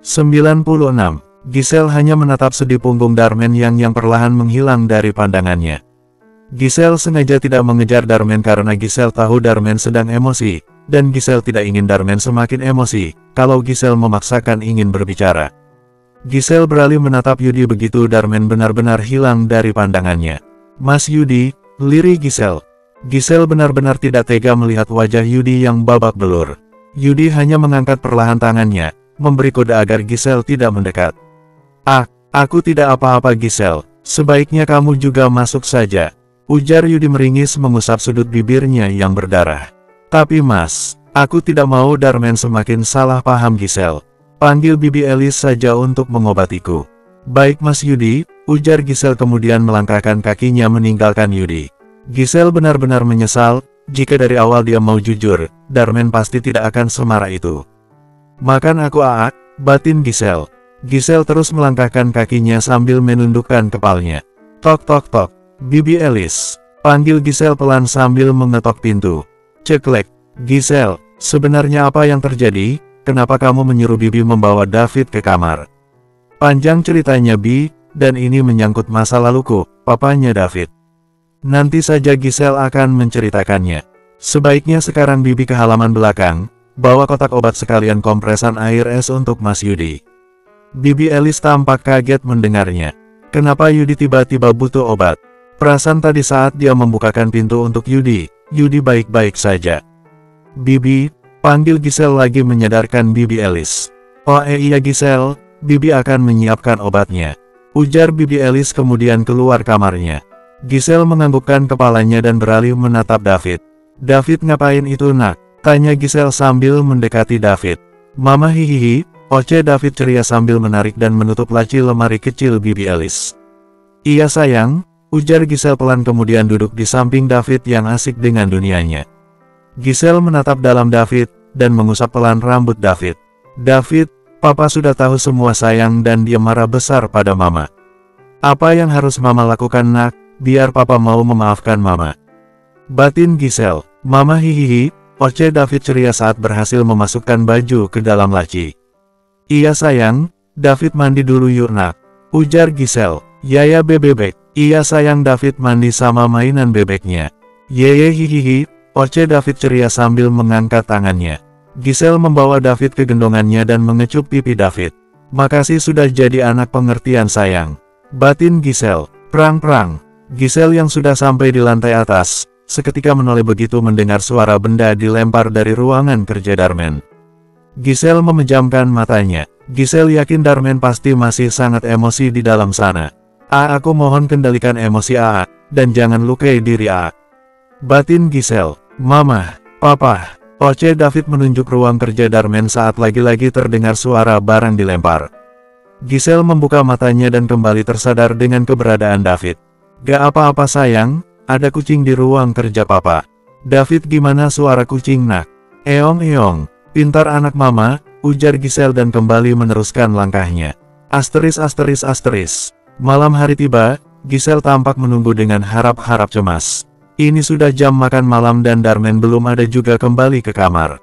96. Giselle hanya menatap sedih punggung Darmen yang perlahan menghilang dari pandangannya. Giselle sengaja tidak mengejar Darmen karena Giselle tahu Darmen sedang emosi, dan Giselle tidak ingin Darmen semakin emosi, kalau Giselle memaksakan ingin berbicara. Giselle beralih menatap Yudi begitu Darmen benar-benar hilang dari pandangannya. Mas Yudi, lirih Giselle. Giselle benar-benar tidak tega melihat wajah Yudi yang babak belur. Yudi hanya mengangkat perlahan tangannya, memberi kode agar Giselle tidak mendekat. Aku tidak apa-apa Giselle, sebaiknya kamu juga masuk saja, ujar Yudi meringis mengusap sudut bibirnya yang berdarah. Tapi mas, aku tidak mau Darmen semakin salah paham Giselle. Panggil Bibi Elis saja untuk mengobatiku. Baik mas Yudi, ujar Giselle kemudian melangkahkan kakinya meninggalkan Yudi. Giselle benar-benar menyesal, jika dari awal dia mau jujur, Darmen pasti tidak akan semarah itu. Makan aku batin Giselle. Giselle terus melangkahkan kakinya sambil menundukkan kepalanya. Tok tok tok, Bibi Elis. Panggil Giselle pelan sambil mengetok pintu. Ceklek, Giselle, sebenarnya apa yang terjadi? Kenapa kamu menyuruh Bibi membawa David ke kamar? Panjang ceritanya Bi, dan ini menyangkut masa laluku, papanya David. Nanti saja Giselle akan menceritakannya. Sebaiknya sekarang Bibi ke halaman belakang, bawa kotak obat sekalian kompresan air es untuk Mas Yudi. Bibi Elis tampak kaget mendengarnya. Kenapa Yudi tiba-tiba butuh obat? Perasaan tadi saat dia membukakan pintu untuk Yudi baik-baik saja. Bibi, panggil Giselle lagi menyadarkan Bibi Elis. Oh iya Giselle, Bibi akan menyiapkan obatnya, ujar Bibi Elis kemudian keluar kamarnya. Giselle menganggukkan kepalanya dan beralih menatap David. David ngapain itu nak? Tanya Giselle sambil mendekati David. Mama hihihi, oce David ceria sambil menarik dan menutup laci lemari kecil Bibi Elis. Iya sayang, ujar Giselle pelan kemudian duduk di samping David yang asik dengan dunianya. Giselle menatap dalam David, dan mengusap pelan rambut David. David, papa sudah tahu semua sayang dan dia marah besar pada mama. Apa yang harus mama lakukan nak, biar papa mau memaafkan mama? Batin Giselle. Mama hihihi, oce David ceria saat berhasil memasukkan baju ke dalam laci. Iya sayang, David mandi dulu yuk nak, ujar Giselle. Yaya bebek. Iya sayang David mandi sama mainan bebeknya. Yeye hihihi, oce David ceria sambil mengangkat tangannya. Giselle membawa David ke gendongannya dan mengecup pipi David. Makasih sudah jadi anak pengertian sayang, batin Giselle. Prang-prang. Giselle yang sudah sampai di lantai atas, seketika menoleh begitu mendengar suara benda dilempar dari ruangan kerja Darmen. Giselle memejamkan matanya. Giselle yakin Darmen pasti masih sangat emosi di dalam sana. Aku mohon kendalikan emosi dan jangan lukai diri batin Giselle. Mama, papa, oce David menunjuk ruang kerja Darmen saat lagi-lagi terdengar suara barang dilempar. Giselle membuka matanya dan kembali tersadar dengan keberadaan David. Gak apa-apa sayang, ada kucing di ruang kerja papa. David gimana suara kucing nak? Eong. Pintar anak mama, ujar Giselle dan kembali meneruskan langkahnya. Asteris. Malam hari tiba, Giselle tampak menunggu dengan harap-harap cemas. Ini sudah jam makan malam dan Darmen belum ada juga kembali ke kamar.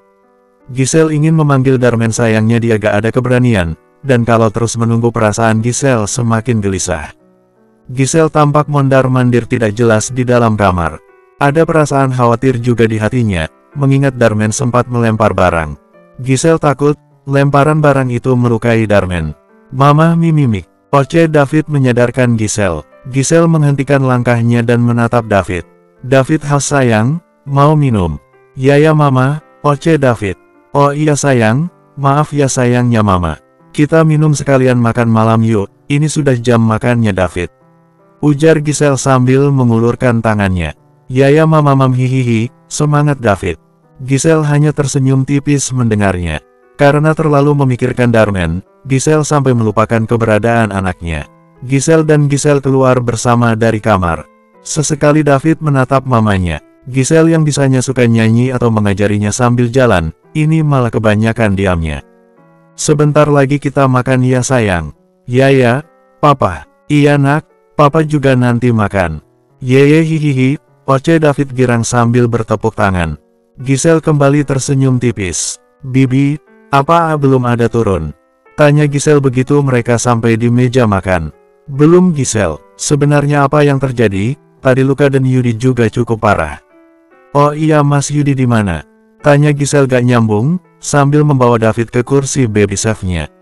Giselle ingin memanggil Darmen sayangnya dia gak ada keberanian, dan kalau terus menunggu perasaan Giselle semakin gelisah. Giselle tampak mondar-mandir tidak jelas di dalam kamar. Ada perasaan khawatir juga di hatinya, mengingat Darmen sempat melempar barang. Giselle takut, lemparan barang itu melukai Darmen. Mama mimik, oce David menyadarkan Giselle. Giselle menghentikan langkahnya dan menatap David. David haus sayang, mau minum? Ya mama, oce David. Oh iya sayang, maaf ya sayangnya mama. Kita minum sekalian makan malam yuk, ini sudah jam makannya David, ujar Giselle sambil mengulurkan tangannya. Ya mamam hihihi, semangat David. Giselle hanya tersenyum tipis mendengarnya. Karena terlalu memikirkan Darmen, Giselle sampai melupakan keberadaan anaknya. Giselle keluar bersama dari kamar. Sesekali David menatap mamanya. Giselle yang bisanya suka nyanyi atau mengajarinya sambil jalan, ini malah kebanyakan diamnya. Sebentar lagi kita makan ya sayang. Ya, papa. Iya nak, papa juga nanti makan. Yeye hihihi, oce David girang sambil bertepuk tangan. Giselle kembali tersenyum tipis. Bibi, apa belum ada turun? Tanya Giselle begitu mereka sampai di meja makan. Belum Giselle, sebenarnya apa yang terjadi? Tadi Luka dan Yudi juga cukup parah. Oh iya Mas Yudi di mana? Tanya Giselle gak nyambung, sambil membawa David ke kursi baby chef-nya.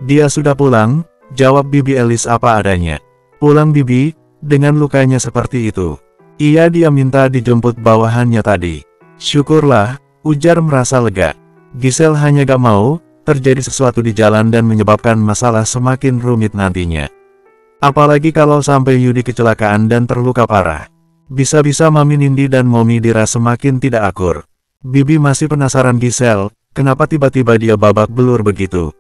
Dia sudah pulang, jawab Bibi Elis apa adanya. Pulang Bibi, dengan lukanya seperti itu. Iya dia minta dijemput bawahannya tadi. Syukurlah, ujar merasa lega. Giselle hanya gak mau terjadi sesuatu di jalan dan menyebabkan masalah semakin rumit nantinya. Apalagi kalau sampai Yudi kecelakaan dan terluka parah. Bisa-bisa Mami Nindi dan Momi Dira semakin tidak akur. Bibi masih penasaran Giselle, kenapa tiba-tiba dia babak belur begitu.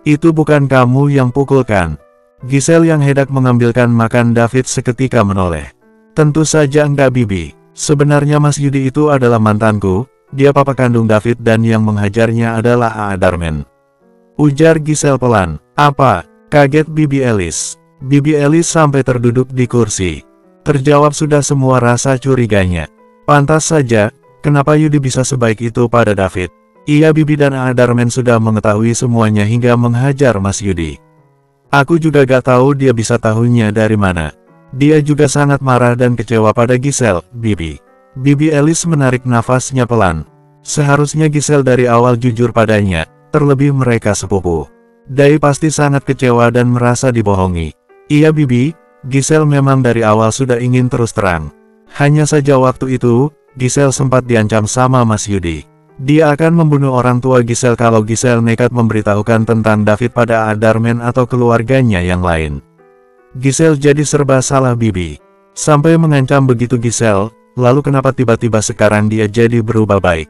Itu bukan kamu yang pukulkan. Giselle yang hendak mengambilkan makan David seketika menoleh. Tentu saja enggak Bibi. Sebenarnya Mas Yudi itu adalah mantanku. Dia papa kandung David dan yang menghajarnya adalah A.A. Darman. Ujar Giselle pelan. Apa? Kaget Bibi Elis. Bibi Elis sampai terduduk di kursi. Terjawab sudah semua rasa curiganya. Pantas saja, kenapa Yudi bisa sebaik itu pada David. Iya Bibi dan A.A. Darman sudah mengetahui semuanya hingga menghajar Mas Yudi. Aku juga gak tahu dia bisa tahunya dari mana. Dia juga sangat marah dan kecewa pada Giselle, Bibi. Bibi Elis menarik nafasnya pelan. Seharusnya Giselle dari awal jujur padanya, terlebih mereka sepupu. Dai pasti sangat kecewa dan merasa dibohongi. Iya Bibi, Giselle memang dari awal sudah ingin terus terang. Hanya saja waktu itu, Giselle sempat diancam sama Mas Yudi. Dia akan membunuh orang tua Giselle kalau Giselle nekat memberitahukan tentang David pada A.A. Darman atau keluarganya yang lain. Giselle jadi serba salah Bibi. Sampai mengancam begitu Giselle. Lalu kenapa tiba-tiba sekarang dia jadi berubah baik?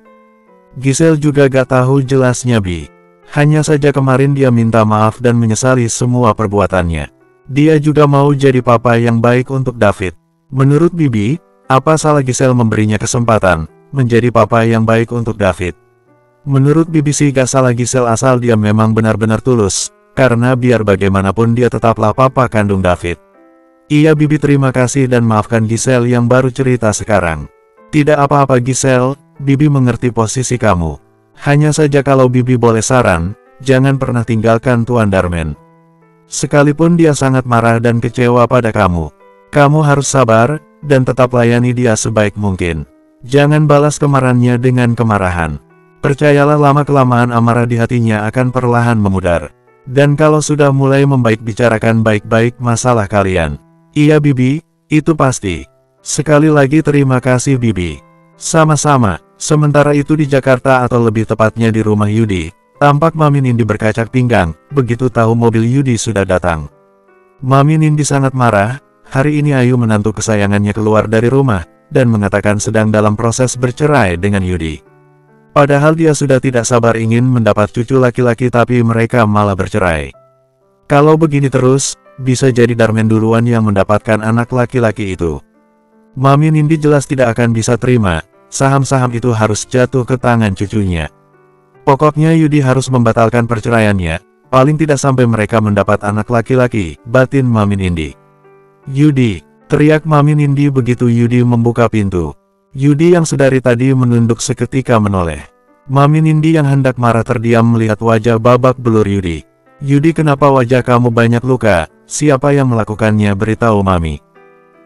Giselle juga gak tahu jelasnya Bi. Hanya saja kemarin dia minta maaf dan menyesali semua perbuatannya. Dia juga mau jadi papa yang baik untuk David. Menurut Bibi, apa salah Giselle memberinya kesempatan menjadi papa yang baik untuk David? Menurut Bibi sih gak salah Giselle asal dia memang benar-benar tulus. Karena biar bagaimanapun dia tetaplah papa kandung David. Iya Bibi terima kasih dan maafkan Giselle yang baru cerita sekarang. Tidak apa-apa Giselle, Bibi mengerti posisi kamu. Hanya saja kalau Bibi boleh saran, jangan pernah tinggalkan Tuan Darman. Sekalipun dia sangat marah dan kecewa pada kamu. Kamu harus sabar, dan tetap layani dia sebaik mungkin. Jangan balas kemarahannya dengan kemarahan. Percayalah lama-kelamaan amarah di hatinya akan perlahan memudar. Dan kalau sudah mulai membaik bicarakan baik-baik masalah kalian. Iya Bibi, itu pasti. Sekali lagi terima kasih Bibi. Sama-sama. Sementara itu di Jakarta atau lebih tepatnya di rumah Yudi, tampak Mami Nindi berkacak pinggang, begitu tahu mobil Yudi sudah datang. Mami Nindi sangat marah, hari ini Ayu menantu kesayangannya keluar dari rumah, dan mengatakan sedang dalam proses bercerai dengan Yudi. Padahal dia sudah tidak sabar ingin mendapat cucu laki-laki tapi mereka malah bercerai. Kalau begini terus, bisa jadi Darman duluan yang mendapatkan anak laki-laki itu. Mami Nindi jelas tidak akan bisa terima, saham-saham itu harus jatuh ke tangan cucunya. Pokoknya Yudi harus membatalkan perceraiannya, paling tidak sampai mereka mendapat anak laki-laki, batin Mami Nindi. Yudi, teriak Mami Nindi begitu Yudi membuka pintu. Yudi yang sedari tadi menunduk seketika menoleh. Mami Nindi yang hendak marah terdiam melihat wajah babak belur Yudi. Yudi kenapa wajah kamu banyak luka, siapa yang melakukannya beritahu Mami.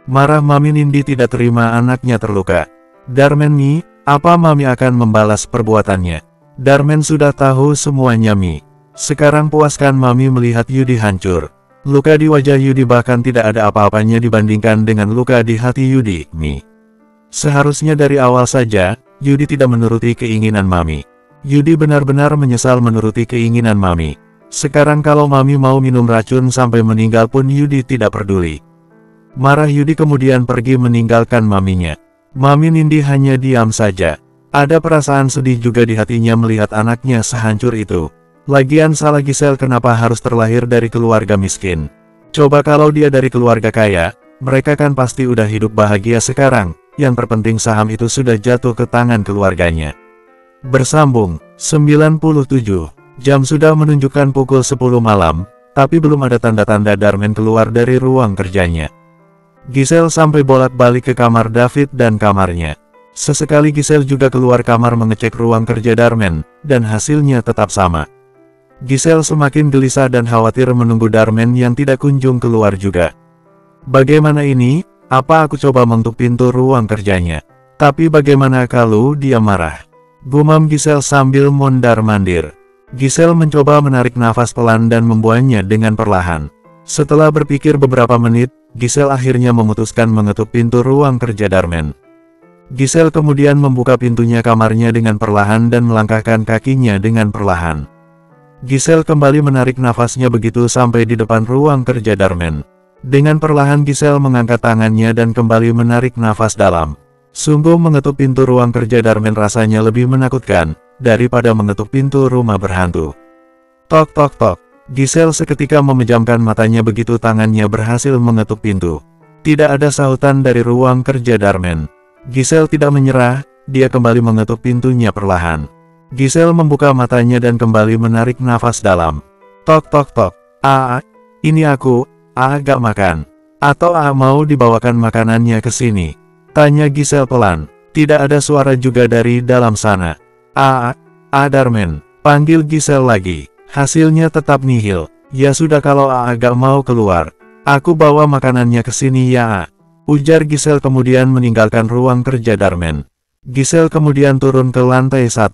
Marah Mami Nindi tidak terima anaknya terluka. Darman Mi, apa Mami akan membalas perbuatannya? Darman sudah tahu semuanya Mi. Sekarang puaskan Mami melihat Yudi hancur. Luka di wajah Yudi bahkan tidak ada apa-apanya dibandingkan dengan luka di hati Yudi, Mi. Seharusnya dari awal saja, Yudi tidak menuruti keinginan Mami. Yudi benar-benar menyesal menuruti keinginan Mami. Sekarang kalau Mami mau minum racun sampai meninggal pun Yudi tidak peduli. Marah Yudi kemudian pergi meninggalkan Maminya. Mami Nindi hanya diam saja. Ada perasaan sedih juga di hatinya melihat anaknya sehancur itu. Lagian salah Giselle kenapa harus terlahir dari keluarga miskin. Coba kalau dia dari keluarga kaya, mereka kan pasti udah hidup bahagia sekarang. Yang terpenting saham itu sudah jatuh ke tangan keluarganya. Bersambung, 97. Jam sudah menunjukkan pukul 10 malam, tapi belum ada tanda-tanda Darman keluar dari ruang kerjanya. Giselle sampai bolak-balik ke kamar David dan kamarnya. Sesekali Giselle juga keluar kamar mengecek ruang kerja Darman, dan hasilnya tetap sama. Giselle semakin gelisah dan khawatir menunggu Darman yang tidak kunjung keluar juga. Bagaimana ini? Apa aku coba mengetuk pintu ruang kerjanya? Tapi bagaimana kalau dia marah? Gumam Giselle sambil mondar-mandir. Giselle mencoba menarik nafas pelan dan membuangnya dengan perlahan. Setelah berpikir beberapa menit, Giselle akhirnya memutuskan mengetuk pintu ruang kerja Darman. Giselle kemudian membuka pintunya kamarnya dengan perlahan dan melangkahkan kakinya dengan perlahan. Giselle kembali menarik nafasnya begitu sampai di depan ruang kerja Darman. Dengan perlahan Giselle mengangkat tangannya dan kembali menarik nafas dalam. Sungguh mengetuk pintu ruang kerja Darman rasanya lebih menakutkan daripada mengetuk pintu rumah berhantu. Tok tok tok. Giselle seketika memejamkan matanya begitu tangannya berhasil mengetuk pintu. Tidak ada sahutan dari ruang kerja Darman. Giselle tidak menyerah, dia kembali mengetuk pintunya perlahan. Giselle membuka matanya dan kembali menarik nafas dalam. Tok tok tok. Ini aku, gak makan. Atau mau dibawakan makanannya ke sini? Tanya Giselle pelan. Tidak ada suara juga dari dalam sana. Darman. Panggil Giselle lagi. Hasilnya tetap nihil. Ya sudah kalau gak mau keluar. Aku bawa makanannya ke sini ya. Ujar Giselle kemudian meninggalkan ruang kerja Darman. Giselle kemudian turun ke lantai 1.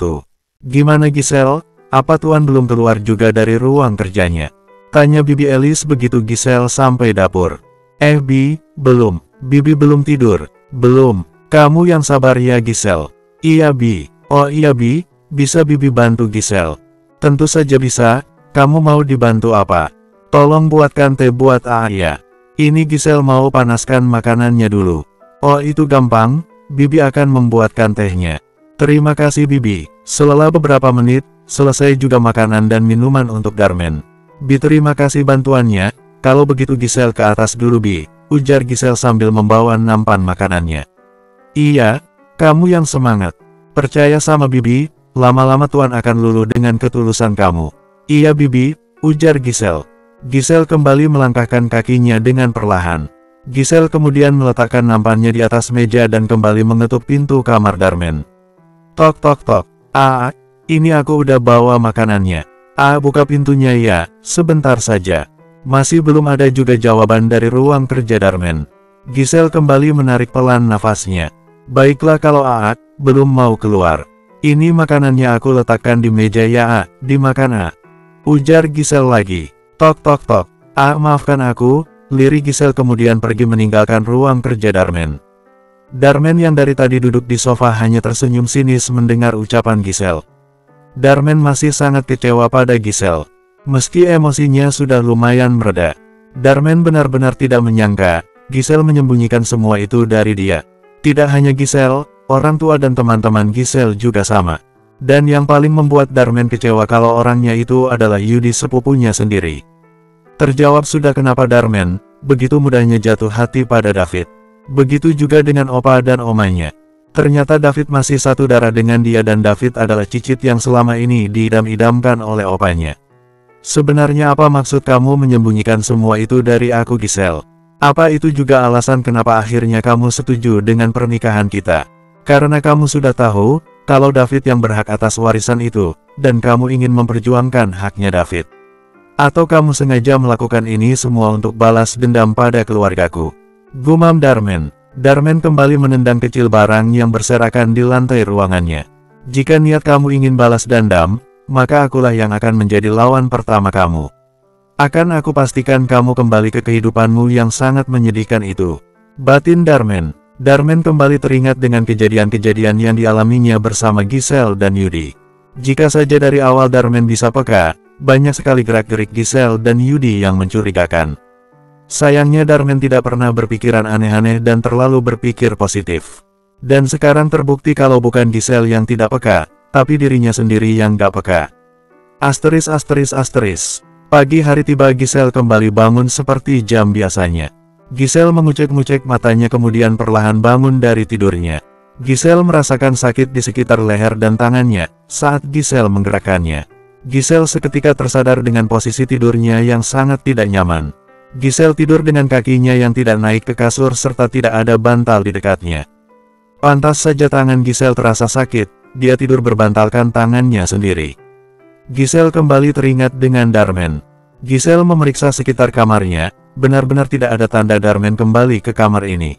Gimana Giselle? Apa Tuan belum keluar juga dari ruang kerjanya? Tanya Bibi Alice begitu Giselle sampai dapur. Bi, belum. Bibi belum tidur. Belum. Kamu yang sabar ya Giselle. Iya Bi. Oh iya Bi, bisa Bibi bantu Giselle? Tentu saja bisa. Kamu mau dibantu apa? Tolong buatkan teh buat ya. Ini Giselle mau panaskan makanannya dulu. Oh itu gampang, Bibi akan membuatkan tehnya. Terima kasih Bibi. Setelah beberapa menit, selesai juga makanan dan minuman untuk Darman. Bi terima kasih bantuannya, kalau begitu Giselle ke atas dulu Bi, ujar Giselle sambil membawa nampan makanannya. Iya, kamu yang semangat. Percaya sama Bibi, lama-lama Tuan akan luluh dengan ketulusan kamu. Iya Bibi, ujar Giselle. Giselle kembali melangkahkan kakinya dengan perlahan. Giselle kemudian meletakkan nampannya di atas meja dan kembali mengetuk pintu kamar Darman. Tok tok tok. Ini aku udah bawa makanannya. Buka pintunya ya, sebentar saja. Masih belum ada juga jawaban dari ruang kerja Darman. Giselle kembali menarik pelan nafasnya. Baiklah kalau belum mau keluar. Ini makanannya aku letakkan di meja ya dimakan ujar Giselle lagi. Tok tok tok. Maafkan aku, lirik Giselle kemudian pergi meninggalkan ruang kerja Darman. Darman yang dari tadi duduk di sofa hanya tersenyum sinis mendengar ucapan Giselle. Darman masih sangat kecewa pada Giselle. Meski emosinya sudah lumayan mereda. Darman benar-benar tidak menyangka, Giselle menyembunyikan semua itu dari dia. Tidak hanya Giselle, orang tua dan teman-teman Giselle juga sama. Dan yang paling membuat Darman kecewa kalau orangnya itu adalah Yudi sepupunya sendiri. Terjawab sudah kenapa Darman begitu mudahnya jatuh hati pada David. Begitu juga dengan opa dan omanya. Ternyata David masih satu darah dengan dia dan David adalah cicit yang selama ini diidam-idamkan oleh opanya. Sebenarnya apa maksud kamu menyembunyikan semua itu dari aku Giselle? Apa itu juga alasan kenapa akhirnya kamu setuju dengan pernikahan kita? Karena kamu sudah tahu kalau David yang berhak atas warisan itu, dan kamu ingin memperjuangkan haknya David. Atau kamu sengaja melakukan ini semua untuk balas dendam pada keluargaku? Gumam Darman. Darman kembali menendang kecil barang yang berserakan di lantai ruangannya. Jika niat kamu ingin balas dendam, maka akulah yang akan menjadi lawan pertama kamu. Akan aku pastikan kamu kembali ke kehidupanmu yang sangat menyedihkan itu. Batin Darman. Darman kembali teringat dengan kejadian-kejadian yang dialaminya bersama Giselle dan Yudi. Jika saja dari awal Darman bisa peka, banyak sekali gerak-gerik Giselle dan Yudi yang mencurigakan. Sayangnya Darman tidak pernah berpikiran aneh-aneh dan terlalu berpikir positif. Dan sekarang terbukti kalau bukan Giselle yang tidak peka, tapi dirinya sendiri yang gak peka. Asteris. Pagi hari tiba Giselle kembali bangun seperti jam biasanya. Giselle mengucek-ngucek matanya kemudian perlahan bangun dari tidurnya. Giselle merasakan sakit di sekitar leher dan tangannya saat Giselle menggerakkannya. Giselle seketika tersadar dengan posisi tidurnya yang sangat tidak nyaman. Giselle tidur dengan kakinya yang tidak naik ke kasur serta tidak ada bantal di dekatnya. Pantas saja tangan Giselle terasa sakit, dia tidur berbantalkan tangannya sendiri. Giselle kembali teringat dengan Darman. Giselle memeriksa sekitar kamarnya, benar-benar tidak ada tanda Darman kembali ke kamar ini.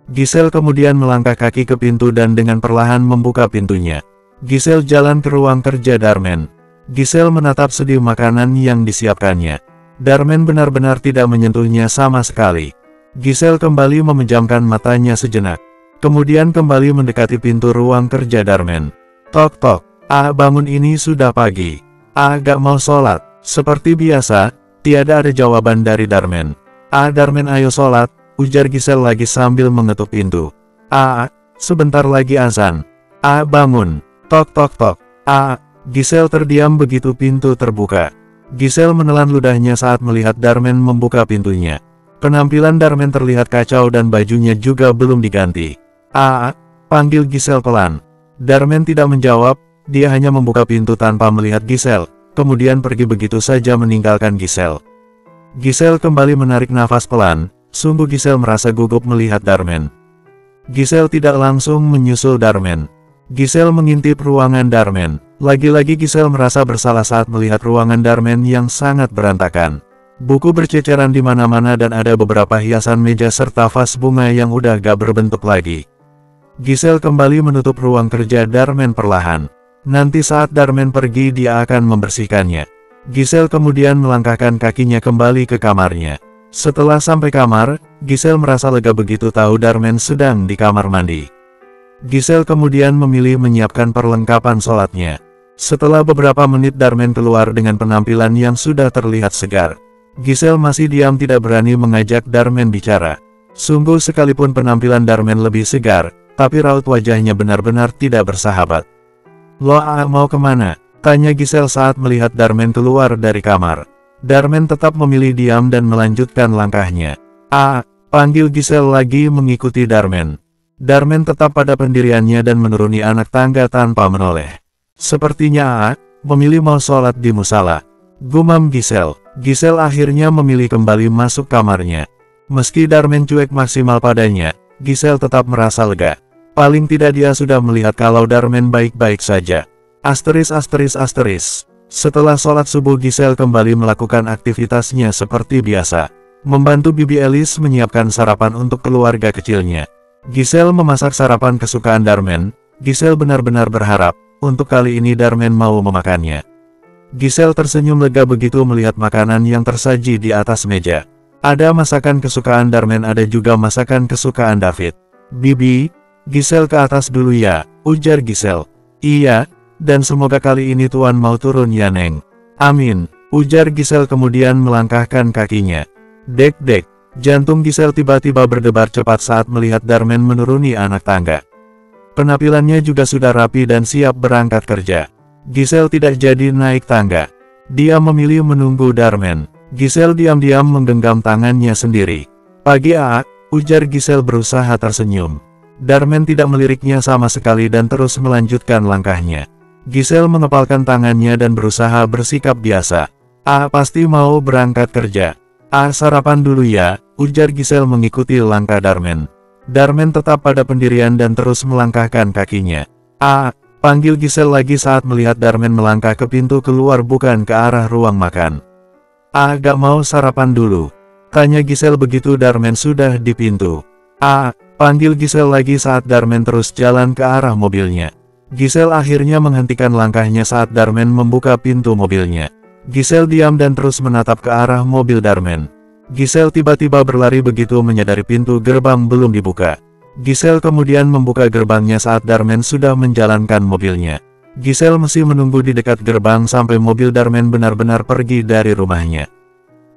Giselle kemudian melangkah kaki ke pintu dan dengan perlahan membuka pintunya. Giselle jalan ke ruang kerja Darman. Giselle menatap sedih makanan yang disiapkannya. Darman benar-benar tidak menyentuhnya sama sekali. Giselle kembali memejamkan matanya sejenak. Kemudian kembali mendekati pintu ruang kerja Darman. Tok tok. Bangun, ini sudah pagi. Gak mau sholat. Seperti biasa, tiada ada jawaban dari Darman. Darman, ayo sholat, ujar Giselle lagi sambil mengetuk pintu. Sebentar lagi azan. Bangun. Tok tok tok. Giselle terdiam begitu pintu terbuka. Giselle menelan ludahnya saat melihat Darman membuka pintunya. Penampilan Darman terlihat kacau dan bajunya juga belum diganti. Panggil Giselle pelan. Darman tidak menjawab, dia hanya membuka pintu tanpa melihat Giselle, kemudian pergi begitu saja meninggalkan Giselle. Giselle kembali menarik nafas pelan, sungguh Giselle merasa gugup melihat Darman. Giselle tidak langsung menyusul Darman. Giselle mengintip ruangan Darman. Lagi-lagi Giselle merasa bersalah saat melihat ruangan Darman yang sangat berantakan. Buku berceceran di mana-mana dan ada beberapa hiasan meja serta vas bunga yang udah gak berbentuk lagi. Giselle kembali menutup ruang kerja Darman perlahan. Nanti saat Darman pergi dia akan membersihkannya. Giselle kemudian melangkahkan kakinya kembali ke kamarnya. Setelah sampai kamar, Giselle merasa lega begitu tahu Darman sedang di kamar mandi. Giselle kemudian memilih menyiapkan perlengkapan sholatnya. Setelah beberapa menit Darman keluar dengan penampilan yang sudah terlihat segar. Giselle masih diam, tidak berani mengajak Darman bicara. Sungguh sekalipun penampilan Darman lebih segar, tapi raut wajahnya benar-benar tidak bersahabat. Lo mau kemana? Tanya Giselle saat melihat Darman keluar dari kamar. Darman tetap memilih diam dan melanjutkan langkahnya. Panggil Giselle lagi mengikuti Darman. Darman tetap pada pendiriannya dan menuruni anak tangga tanpa menoleh. Sepertinya memilih mau sholat di musala. Gumam Giselle. Giselle akhirnya memilih kembali masuk kamarnya. Meski Darman cuek maksimal padanya, Giselle tetap merasa lega. Paling tidak dia sudah melihat kalau Darman baik-baik saja. Setelah sholat subuh Giselle kembali melakukan aktivitasnya seperti biasa. Membantu Bibi Alice menyiapkan sarapan untuk keluarga kecilnya. Giselle memasak sarapan kesukaan Darman. Giselle benar-benar berharap, untuk kali ini Darman mau memakannya. Giselle tersenyum lega begitu melihat makanan yang tersaji di atas meja. Ada masakan kesukaan Darman, ada juga masakan kesukaan David. Bibi, Giselle ke atas dulu ya, ujar Giselle. Iya, dan semoga kali ini Tuan mau turun ya Neng. Amin, ujar Giselle kemudian melangkahkan kakinya. Dek, jantung Giselle tiba-tiba berdebar cepat saat melihat Darman menuruni anak tangga. Penampilannya juga sudah rapi dan siap berangkat kerja. Giselle tidak jadi naik tangga. Dia memilih menunggu Darman. Giselle diam-diam menggenggam tangannya sendiri. Pagi ujar Giselle berusaha tersenyum. Darman tidak meliriknya sama sekali dan terus melanjutkan langkahnya. Giselle mengepalkan tangannya dan berusaha bersikap biasa. Pasti mau berangkat kerja. Sarapan dulu ya, ujar Giselle mengikuti langkah Darman. Darman tetap pada pendirian dan terus melangkahkan kakinya. Panggil Giselle lagi saat melihat Darman melangkah ke pintu keluar bukan ke arah ruang makan. Gak mau sarapan dulu? Tanya Giselle begitu Darman sudah di pintu. Panggil Giselle lagi saat Darman terus jalan ke arah mobilnya. Giselle akhirnya menghentikan langkahnya saat Darman membuka pintu mobilnya. Giselle diam dan terus menatap ke arah mobil Darman. Giselle tiba-tiba berlari begitu menyadari pintu gerbang belum dibuka. Giselle kemudian membuka gerbangnya saat Darman sudah menjalankan mobilnya. Giselle masih menunggu di dekat gerbang sampai mobil Darman benar-benar pergi dari rumahnya.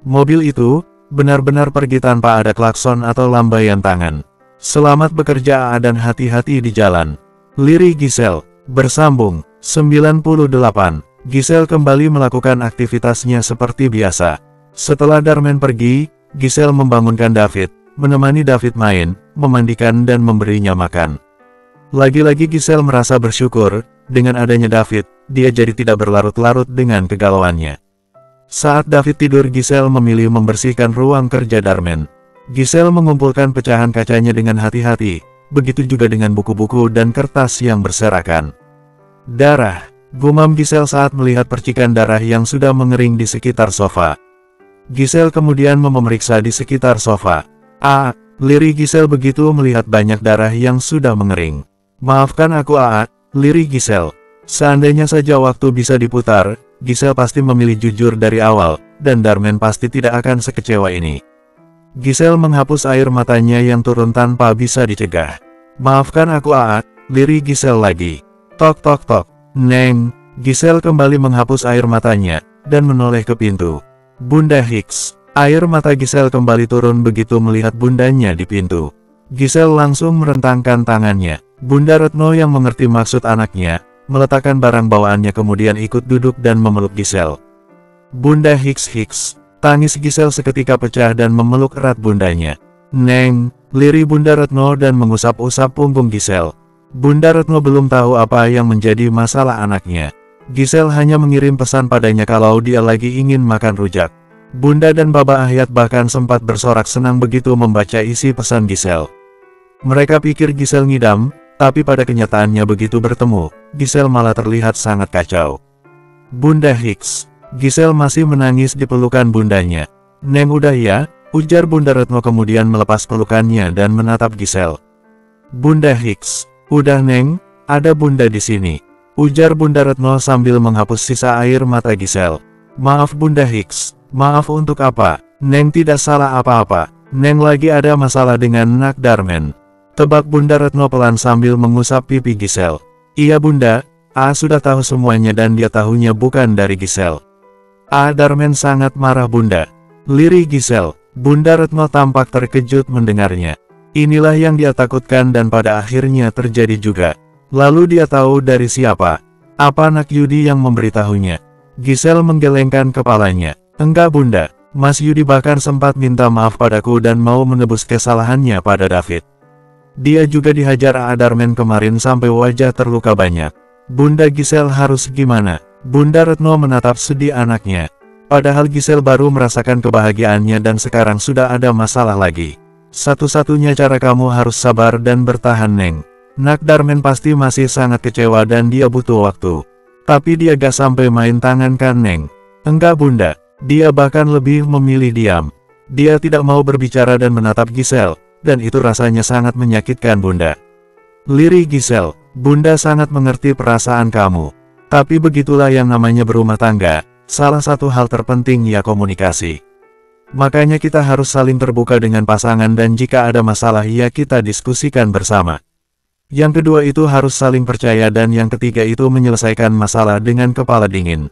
Mobil itu benar-benar pergi tanpa ada klakson atau lambaian tangan. Selamat bekerja dan hati-hati di jalan. Lirih Giselle. Bersambung. 98. Giselle kembali melakukan aktivitasnya seperti biasa. Setelah Darman pergi, Giselle membangunkan David, menemani David main, memandikan dan memberinya makan. Lagi-lagi Giselle merasa bersyukur, dengan adanya David, dia jadi tidak berlarut-larut dengan kegalauannya. Saat David tidur Giselle memilih membersihkan ruang kerja Darman. Giselle mengumpulkan pecahan kacanya dengan hati-hati, begitu juga dengan buku-buku dan kertas yang berserakan. Darah. Gumam Giselle saat melihat percikan darah yang sudah mengering di sekitar sofa. Giselle kemudian memeriksa di sekitar sofa. Lirih Giselle begitu melihat banyak darah yang sudah mengering. Maafkan aku lirih Giselle. Seandainya saja waktu bisa diputar, Giselle pasti memilih jujur dari awal, dan Darmen pasti tidak akan sekecewa ini. Giselle menghapus air matanya yang turun tanpa bisa dicegah. Maafkan aku lirih Giselle lagi. Tok tok tok. Neng. Giselle kembali menghapus air matanya, dan menoleh ke pintu. Bunda Hicks. Air mata Giselle kembali turun begitu melihat bundanya di pintu. Giselle langsung merentangkan tangannya. Bunda Retno yang mengerti maksud anaknya, meletakkan barang bawaannya kemudian ikut duduk dan memeluk Giselle. Bunda Hicks. Tangis Giselle seketika pecah dan memeluk erat bundanya. Neng, lirih Bunda Retno dan mengusap-usap punggung Giselle. Bunda Retno belum tahu apa yang menjadi masalah anaknya. Giselle hanya mengirim pesan padanya kalau dia lagi ingin makan rujak. Bunda dan Baba Ahyat bahkan sempat bersorak senang begitu membaca isi pesan Giselle. Mereka pikir Giselle ngidam, tapi pada kenyataannya begitu bertemu, Giselle malah terlihat sangat kacau. Bunda Hicks. Giselle masih menangis di pelukan bundanya. Neng udah ya, ujar Bunda Retno kemudian melepas pelukannya dan menatap Giselle. Bunda Hicks. Udah Neng, ada Bunda di sini, ujar Bunda Retno sambil menghapus sisa air mata Giselle. Maaf Bunda Hicks, maaf untuk apa? Neng tidak salah apa-apa, Neng lagi ada masalah dengan Nak Darmen. Tebak Bunda Retno pelan sambil mengusap pipi Giselle. Iya Bunda, sudah tahu semuanya dan dia tahunya bukan dari Giselle. Darmen sangat marah Bunda. Lirih Giselle. Bunda Retno tampak terkejut mendengarnya. Inilah yang dia takutkan dan pada akhirnya terjadi juga. Lalu dia tahu dari siapa? Apa Nak Yudi yang memberitahunya? Giselle menggelengkan kepalanya. Enggak Bunda, Mas Yudi bahkan sempat minta maaf padaku dan mau menebus kesalahannya pada David. Dia juga dihajar Darmen kemarin sampai wajah terluka banyak. Bunda Giselle harus gimana? Bunda Retno menatap sedih anaknya. Padahal Giselle baru merasakan kebahagiaannya dan sekarang sudah ada masalah lagi. Satu-satunya cara kamu harus sabar dan bertahan Neng. Nak Darmen pasti masih sangat kecewa dan dia butuh waktu. Tapi dia gak sampai main tangan kan Neng? Enggak Bunda, dia bahkan lebih memilih diam. Dia tidak mau berbicara dan menatap Giselle, dan itu rasanya sangat menyakitkan Bunda. Lirih Giselle, Bunda sangat mengerti perasaan kamu. Tapi begitulah yang namanya berumah tangga, salah satu hal terpenting ya komunikasi. Makanya kita harus saling terbuka dengan pasangan dan jika ada masalah ya kita diskusikan bersama. Yang kedua itu harus saling percaya dan yang ketiga itu menyelesaikan masalah dengan kepala dingin.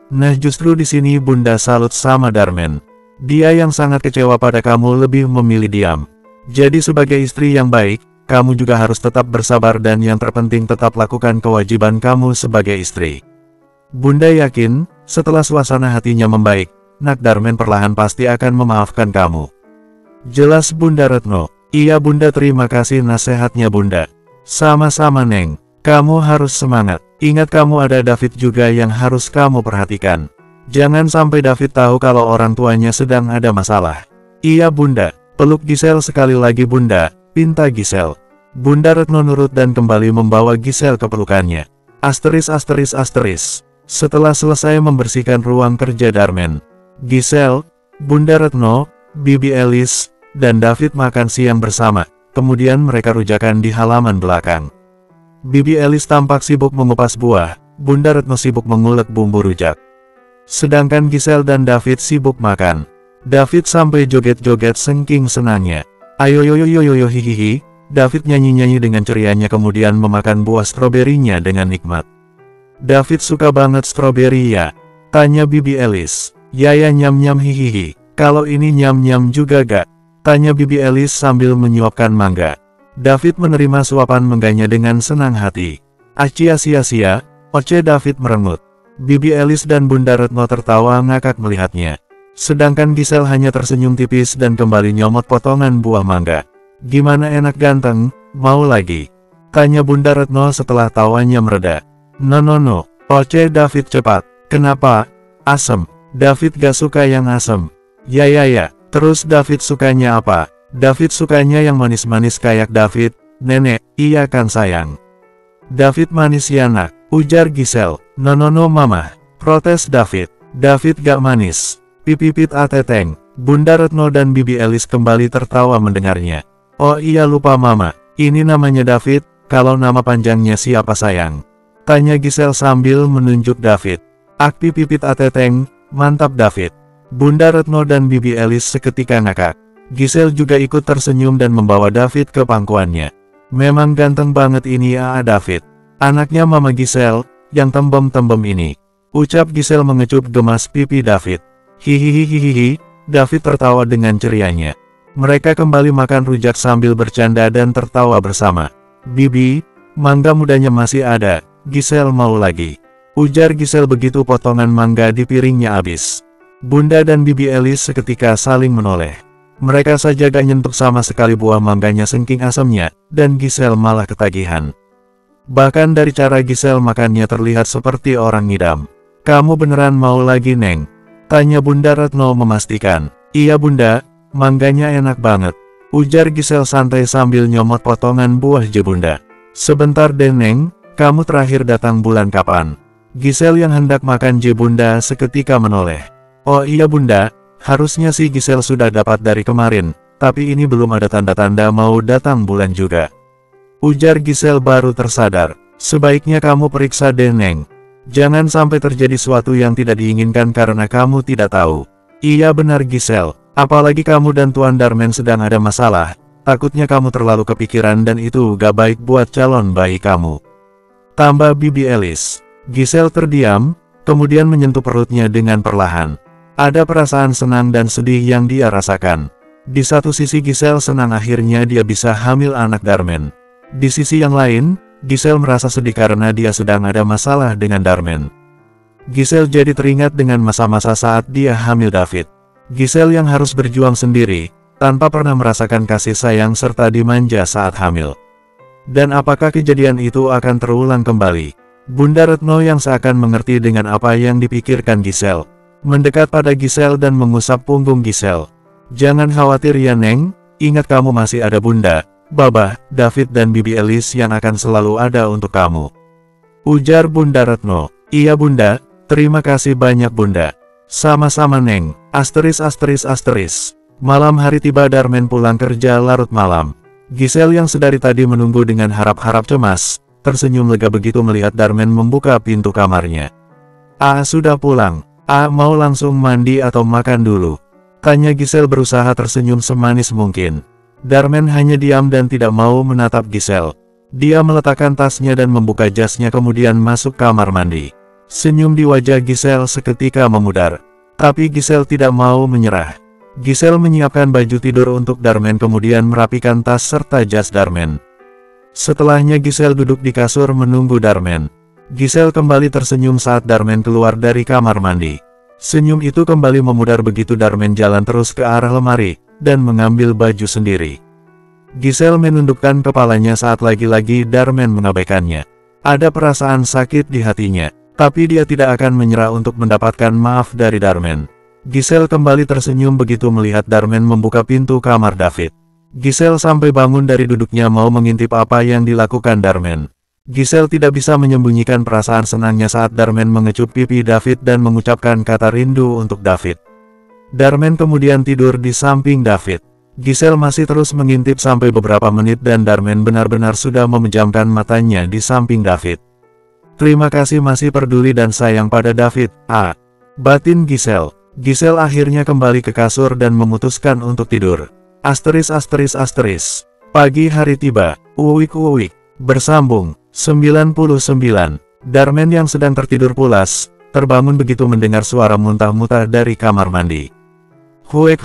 Nah justru di sini Bunda salut sama Darmen. Dia yang sangat kecewa pada kamu lebih memilih diam. Jadi sebagai istri yang baik, kamu juga harus tetap bersabar dan yang terpenting tetap lakukan kewajiban kamu sebagai istri. Bunda yakin, setelah suasana hatinya membaik, Nak Darmen perlahan pasti akan memaafkan kamu. Jelas Bunda Retno. Iya Bunda terima kasih nasihatnya Bunda. Sama-sama Neng, kamu harus semangat. Ingat kamu ada David juga yang harus kamu perhatikan. Jangan sampai David tahu kalau orang tuanya sedang ada masalah. Iya Bunda, peluk Giselle sekali lagi Bunda, pinta Giselle. Bunda Retno nurut dan kembali membawa Giselle ke pelukannya. Asteris. Setelah selesai membersihkan ruang kerja Darmen, Giselle, Bunda Retno, Bibi Elis, dan David makan siang bersama. Kemudian mereka rujakan di halaman belakang. Bibi Elis tampak sibuk mengupas buah, Bunda Retno sibuk mengulek bumbu rujak. Sedangkan Giselle dan David sibuk makan. David sampai joget-joget saking senangnya. Ayo hihihi. David nyanyi-nyanyi dengan cerianya kemudian memakan buah stroberinya dengan nikmat. David suka banget stroberi ya? Tanya Bibi Elis. Ya nyam-nyam hihihi. Kalau ini nyam-nyam juga gak? Tanya Bibi Elis sambil menyuapkan mangga. David menerima suapan mangganya dengan senang hati. Sia-sia, oce David merengut. Bibi Elis dan Bunda Retno tertawa ngakak melihatnya. Sedangkan Giselle hanya tersenyum tipis dan kembali nyomot potongan buah mangga. Gimana enak ganteng, mau lagi? Tanya Bunda Retno setelah tawanya mereda. No, oce David cepat. Kenapa? Asem. David gak suka yang asem. Ya, terus David sukanya apa? David sukanya yang manis-manis kayak David. Nenek, iya kan sayang? David manis ya nak, Ujar Giselle. No mama, protes David. David gak manis. Pipipit Ateteng. Bunda Retno dan Bibi Elis kembali tertawa mendengarnya. Oh iya lupa mama, ini namanya David, kalau nama panjangnya siapa sayang? Tanya Giselle sambil menunjuk David. Pipipit Ateteng, mantap David. Bunda Retno dan Bibi Elis seketika ngakak. Giselle juga ikut tersenyum dan membawa David ke pangkuannya. Memang ganteng banget ini David. Anaknya Mama Giselle, yang tembem-tembem ini. Ucap Giselle mengecup gemas pipi David. Hihihihihihi, David tertawa dengan cerianya. Mereka kembali makan rujak sambil bercanda dan tertawa bersama. Bibi, mangga mudanya masih ada, Giselle mau lagi. Ujar Giselle begitu potongan mangga di piringnya habis. Bunda dan Bibi Elis seketika saling menoleh. Mereka saja gak nyentuh sama sekali buah mangganya saking asamnya, dan Giselle malah ketagihan. Bahkan dari cara Giselle makannya terlihat seperti orang ngidam. Kamu beneran mau lagi Neng? Tanya Bunda Retno memastikan. Iya Bunda, mangganya enak banget. Ujar Giselle santai sambil nyomot potongan buah Bunda. Sebentar deh Neng, kamu terakhir datang bulan kapan? Giselle yang hendak makan Bunda seketika menoleh. Oh iya Bunda, harusnya sih Giselle sudah dapat dari kemarin, tapi ini belum ada tanda-tanda mau datang bulan juga. Ujar Giselle baru tersadar. Sebaiknya kamu periksa deh Neng. Jangan sampai terjadi sesuatu yang tidak diinginkan karena kamu tidak tahu. Iya benar Giselle, apalagi kamu dan Tuan Darmen sedang ada masalah, takutnya kamu terlalu kepikiran dan itu gak baik buat calon bayi kamu. Tambah Bibi Elis. Giselle terdiam, kemudian menyentuh perutnya dengan perlahan. Ada perasaan senang dan sedih yang dia rasakan. Di satu sisi Giselle senang akhirnya dia bisa hamil anak Darmen. Di sisi yang lain, Giselle merasa sedih karena dia sedang ada masalah dengan Darmen. Giselle jadi teringat dengan masa-masa saat dia hamil David. Giselle yang harus berjuang sendiri, tanpa pernah merasakan kasih sayang serta dimanja saat hamil. Dan apakah kejadian itu akan terulang kembali? Bunda Retno yang seakan mengerti dengan apa yang dipikirkan Giselle, mendekat pada Giselle dan mengusap punggung Giselle. Jangan khawatir ya Neng, ingat kamu masih ada Bunda, Baba, David dan Bibi Elis yang akan selalu ada untuk kamu. Ujar Bunda Retno. Iya Bunda, terima kasih banyak Bunda. Sama-sama Neng. Asteris. Malam hari tiba Darmen pulang kerja larut malam. Giselle yang sedari tadi menunggu dengan harap-harap cemas, tersenyum lega begitu melihat Darmen membuka pintu kamarnya. Sudah pulang. Mau langsung mandi atau makan dulu? Tanya Giselle berusaha tersenyum semanis mungkin. Darmen hanya diam dan tidak mau menatap Giselle. Dia meletakkan tasnya dan membuka jasnya kemudian masuk kamar mandi. Senyum di wajah Giselle seketika memudar. Tapi Giselle tidak mau menyerah. Giselle menyiapkan baju tidur untuk Darmen kemudian merapikan tas serta jas Darmen. Setelahnya Giselle duduk di kasur menunggu Darmen. Giselle kembali tersenyum saat Darmen keluar dari kamar mandi. Senyum itu kembali memudar begitu Darmen jalan terus ke arah lemari dan mengambil baju sendiri. Giselle menundukkan kepalanya saat lagi-lagi Darmen mengabaikannya. Ada perasaan sakit di hatinya, tapi dia tidak akan menyerah untuk mendapatkan maaf dari Darmen. Giselle kembali tersenyum begitu melihat Darmen membuka pintu kamar David. Giselle sampai bangun dari duduknya mau mengintip apa yang dilakukan Darmen. Giselle tidak bisa menyembunyikan perasaan senangnya saat Darmen mengecup pipi David dan mengucapkan kata rindu untuk David. Darmen kemudian tidur di samping David. Giselle masih terus mengintip sampai beberapa menit dan Darmen benar-benar sudah memejamkan matanya di samping David. Terima kasih masih peduli dan sayang pada David, batin Giselle. Giselle akhirnya kembali ke kasur dan memutuskan untuk tidur. Asteris. Pagi hari tiba, uwik. Bersambung, 99. Darmen yang sedang tertidur pulas, terbangun begitu mendengar suara muntah-muntah dari kamar mandi. Huek,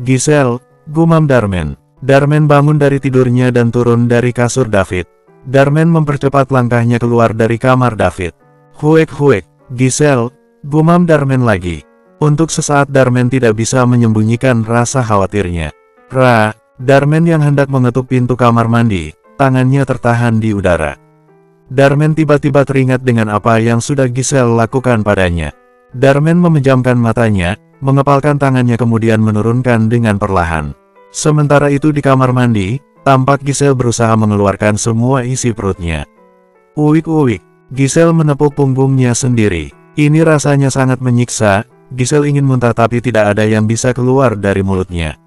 Giselle, gumam Darmen. Darmen bangun dari tidurnya dan turun dari kasur David. Darmen mempercepat langkahnya keluar dari kamar David. Huek, Giselle, gumam Darmen lagi. Untuk sesaat Darmen tidak bisa menyembunyikan rasa khawatirnya. Darmen yang hendak mengetuk pintu kamar mandi, tangannya tertahan di udara. Darmen tiba-tiba teringat dengan apa yang sudah Giselle lakukan padanya. Darmen memejamkan matanya, mengepalkan tangannya kemudian menurunkan dengan perlahan. Sementara itu di kamar mandi, tampak Giselle berusaha mengeluarkan semua isi perutnya. Uwik, Giselle menepuk punggungnya sendiri. Ini rasanya sangat menyiksa. Giselle ingin muntah tapi tidak ada yang bisa keluar dari mulutnya.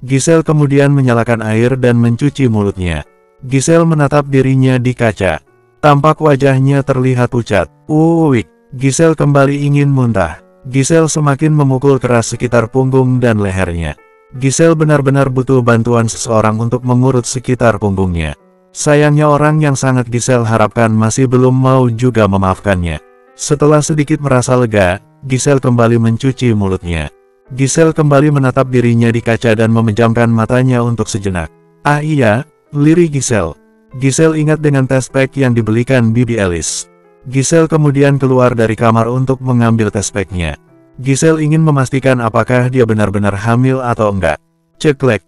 Giselle kemudian menyalakan air dan mencuci mulutnya. Giselle menatap dirinya di kaca. Tampak wajahnya terlihat pucat. Uwik. Giselle kembali ingin muntah. Giselle semakin memukul keras sekitar punggung dan lehernya. Giselle benar-benar butuh bantuan seseorang untuk mengurut sekitar punggungnya. Sayangnya orang yang sangat Giselle harapkan masih belum mau juga memaafkannya. Setelah sedikit merasa lega, Giselle kembali mencuci mulutnya. Giselle kembali menatap dirinya di kaca dan memejamkan matanya untuk sejenak. Ah iya, lirih Giselle. Giselle ingat dengan test pack yang dibelikan Bibi Alice. Giselle kemudian keluar dari kamar untuk mengambil test pack-nya. Giselle ingin memastikan apakah dia benar-benar hamil atau enggak. Ceklek.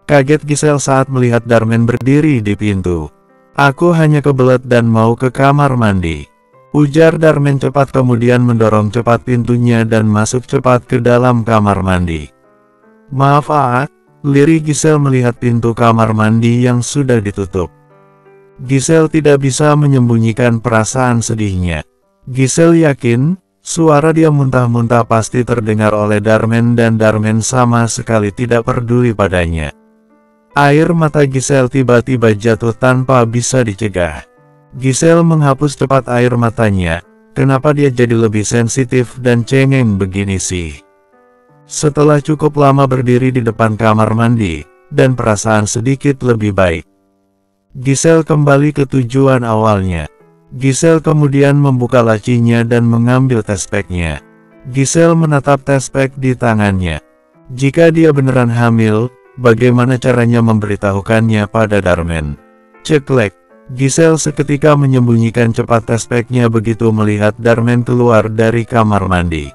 Kaget Giselle saat melihat Darmen berdiri di pintu. Aku hanya kebelet dan mau ke kamar mandi, ujar Darmen cepat, kemudian mendorong cepat pintunya dan masuk cepat ke dalam kamar mandi. Maaf lirih Giselle melihat pintu kamar mandi yang sudah ditutup. Giselle tidak bisa menyembunyikan perasaan sedihnya. Giselle yakin, suara dia muntah-muntah pasti terdengar oleh Darmen dan Darmen sama sekali tidak peduli padanya. Air mata Giselle tiba-tiba jatuh tanpa bisa dicegah. Giselle menghapus cepat air matanya. Kenapa dia jadi lebih sensitif dan cengeng begini sih? Setelah cukup lama berdiri di depan kamar mandi, dan perasaan sedikit lebih baik, Giselle kembali ke tujuan awalnya. Giselle kemudian membuka lacinya dan mengambil test pack-nya. Giselle menatap test pack di tangannya. Jika dia beneran hamil, bagaimana caranya memberitahukannya pada Darmen? Ceklek. Giselle seketika menyembunyikan cepat test pack-nya begitu melihat Darmen keluar dari kamar mandi.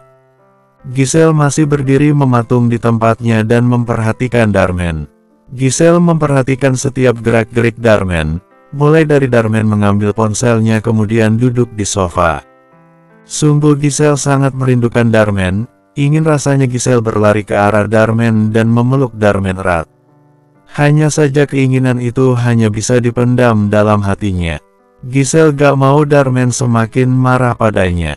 Giselle masih berdiri mematung di tempatnya dan memperhatikan Darmen. Giselle memperhatikan setiap gerak-gerik Darmen, mulai dari Darmen mengambil ponselnya kemudian duduk di sofa. Sungguh Giselle sangat merindukan Darmen, ingin rasanya Giselle berlari ke arah Darmen dan memeluk Darmen erat. Hanya saja keinginan itu hanya bisa dipendam dalam hatinya. Giselle gak mau Darmen semakin marah padanya.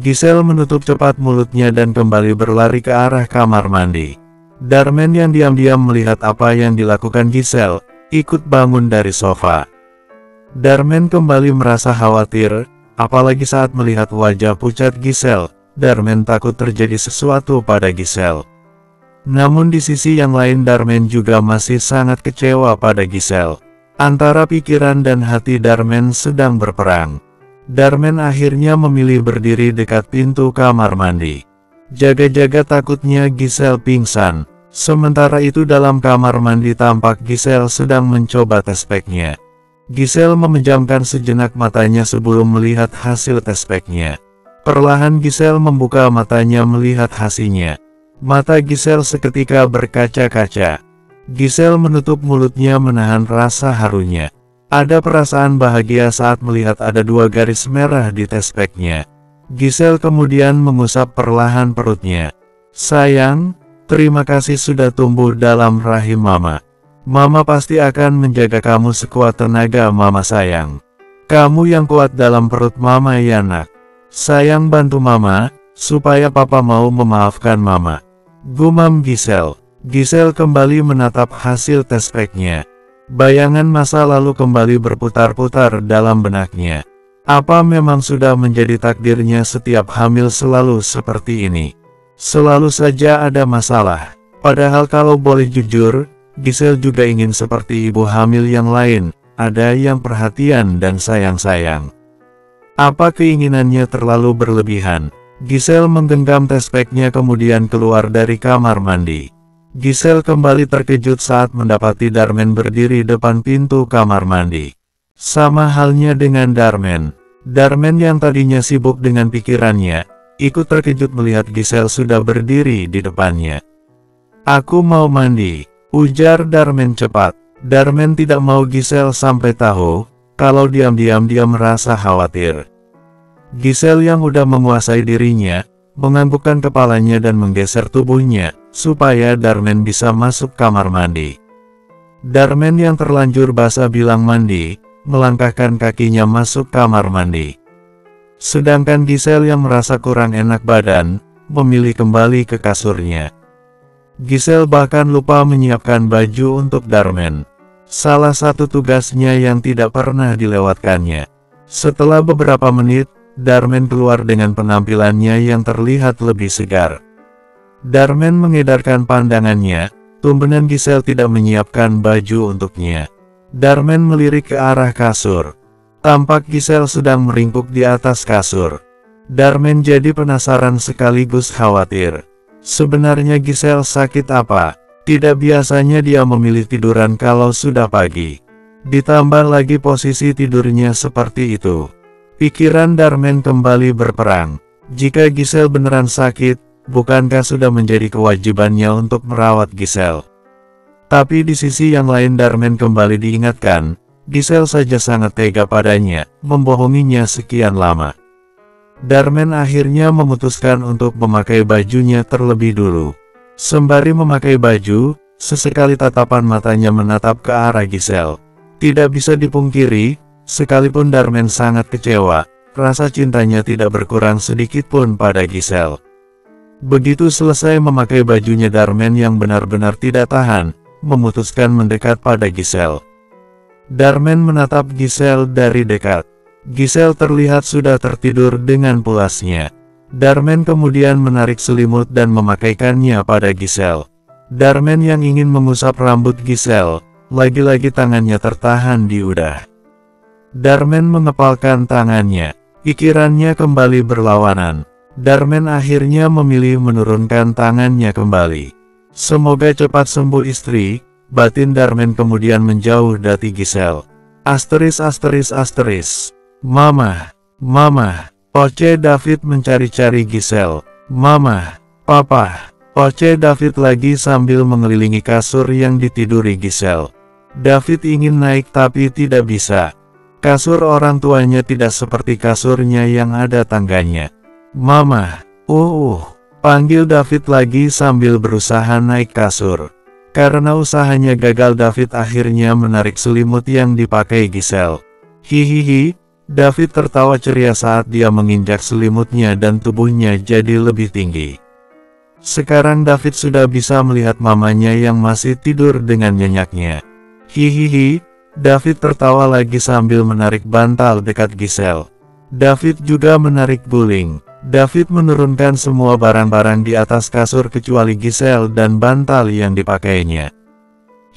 Giselle menutup cepat mulutnya dan kembali berlari ke arah kamar mandi. Darmen yang diam-diam melihat apa yang dilakukan Giselle, ikut bangun dari sofa. Darmen kembali merasa khawatir, apalagi saat melihat wajah pucat Giselle. Darmen takut terjadi sesuatu pada Giselle. Namun di sisi yang lain Darmen juga masih sangat kecewa pada Giselle. Antara pikiran dan hati Darmen sedang berperang. Darmen akhirnya memilih berdiri dekat pintu kamar mandi. Jaga-jaga takutnya Giselle pingsan. Sementara itu dalam kamar mandi tampak Giselle sedang mencoba test pack-nya. Giselle memejamkan sejenak matanya sebelum melihat hasil test pack-nya. Perlahan Giselle membuka matanya melihat hasilnya. Mata Giselle seketika berkaca-kaca. Giselle menutup mulutnya menahan rasa harunya. Ada perasaan bahagia saat melihat ada 2 garis merah di test pack-nya. Giselle kemudian mengusap perlahan perutnya. Sayang, terima kasih sudah tumbuh dalam rahim Mama. Mama pasti akan menjaga kamu sekuat tenaga Mama sayang. Kamu yang kuat dalam perut Mama ya nak. Sayang bantu Mama, supaya Papa mau memaafkan Mama. Gumam Giselle. Giselle kembali menatap hasil test pack-nya. Bayangan masa lalu kembali berputar-putar dalam benaknya. Apa memang sudah menjadi takdirnya setiap hamil selalu seperti ini? Selalu saja ada masalah. Padahal kalau boleh jujur, Giselle juga ingin seperti ibu hamil yang lain, ada yang perhatian dan sayang-sayang. Apa keinginannya terlalu berlebihan? Giselle menggenggam test pack-nya kemudian keluar dari kamar mandi. Giselle kembali terkejut saat mendapati Darmen berdiri depan pintu kamar mandi. Sama halnya dengan Darmen. Darmen yang tadinya sibuk dengan pikirannya, ikut terkejut melihat Giselle sudah berdiri di depannya. Aku mau mandi, ujar Darmen cepat. Darmen tidak mau Giselle sampai tahu, kalau diam-diam dia merasa khawatir. Giselle yang udah menguasai dirinya, menganggukkan kepalanya dan menggeser tubuhnya, supaya Darmen bisa masuk kamar mandi. Darmen yang terlanjur basah bilang mandi, melangkahkan kakinya masuk kamar mandi. Sedangkan Giselle yang merasa kurang enak badan, memilih kembali ke kasurnya. Giselle bahkan lupa menyiapkan baju untuk Darmen. Salah satu tugasnya yang tidak pernah dilewatkannya. Setelah beberapa menit, Darmen keluar dengan penampilannya yang terlihat lebih segar. Darmen mengedarkan pandangannya, tumbenan Giselle tidak menyiapkan baju untuknya. Darmen melirik ke arah kasur. Tampak Giselle sedang meringkuk di atas kasur. Darmen jadi penasaran sekaligus khawatir. Sebenarnya Giselle sakit apa? Tidak biasanya dia memilih tiduran kalau sudah pagi. Ditambah lagi posisi tidurnya seperti itu. Pikiran Darmen kembali berperang. Jika Giselle beneran sakit, bukankah sudah menjadi kewajibannya untuk merawat Giselle? Tapi di sisi yang lain Darmen kembali diingatkan, Giselle saja sangat tega padanya, membohonginya sekian lama. Darmen akhirnya memutuskan untuk memakai bajunya terlebih dulu. Sembari memakai baju, sesekali tatapan matanya menatap ke arah Giselle. Tidak bisa dipungkiri, sekalipun Darmen sangat kecewa, rasa cintanya tidak berkurang sedikit pun pada Giselle. Begitu selesai memakai bajunya, Darmen yang benar-benar tidak tahan, memutuskan mendekat pada Giselle. Darmen menatap Giselle dari dekat. Giselle terlihat sudah tertidur dengan pulasnya. Darmen kemudian menarik selimut dan memakaikannya pada Giselle. Darmen yang ingin mengusap rambut Giselle, lagi-lagi tangannya tertahan di udah. Darmen mengepalkan tangannya. Pikirannya kembali berlawanan. Darmen akhirnya memilih menurunkan tangannya kembali. Semoga cepat sembuh istri, batin Darmen kemudian menjauh dari Giselle. Mama, Oce David mencari-cari Giselle. Mama, Papa, Oce David lagi sambil mengelilingi kasur yang ditiduri Giselle. David ingin naik tapi tidak bisa. Kasur orang tuanya tidak seperti kasurnya yang ada tangganya. Mama, panggil David lagi sambil berusaha naik kasur. Karena usahanya gagal, David akhirnya menarik selimut yang dipakai Giselle. Hihihi, David tertawa ceria saat dia menginjak selimutnya dan tubuhnya jadi lebih tinggi. Sekarang David sudah bisa melihat mamanya yang masih tidur dengan nyenyaknya. Hihihi, David tertawa lagi sambil menarik bantal dekat Giselle. David juga menarik guling. David menurunkan semua barang-barang di atas kasur kecuali Giselle dan bantal yang dipakainya.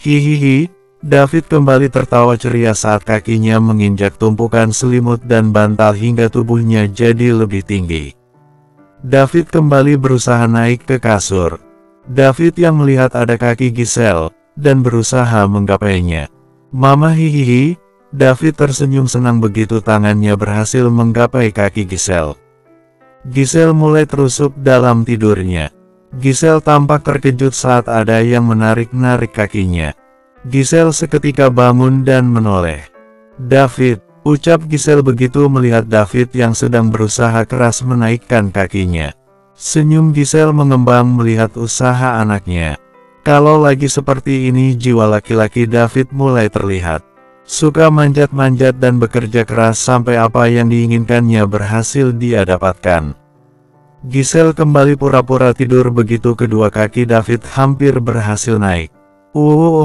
Hihihi, David kembali tertawa ceria saat kakinya menginjak tumpukan selimut dan bantal hingga tubuhnya jadi lebih tinggi. David kembali berusaha naik ke kasur. David yang melihat ada kaki Giselle, dan berusaha menggapainya. Mama, hihihi, David tersenyum senang begitu tangannya berhasil menggapai kaki Giselle. Giselle mulai terusuk dalam tidurnya. Giselle tampak terkejut saat ada yang menarik-narik kakinya. Giselle seketika bangun dan menoleh. David, ucap Giselle begitu melihat David yang sedang berusaha keras menaikkan kakinya. Senyum Giselle mengembang melihat usaha anaknya. Kalau lagi seperti ini jiwa laki-laki David mulai terlihat. Suka manjat-manjat dan bekerja keras sampai apa yang diinginkannya berhasil dia dapatkan. Giselle kembali pura-pura tidur begitu kedua kaki David hampir berhasil naik.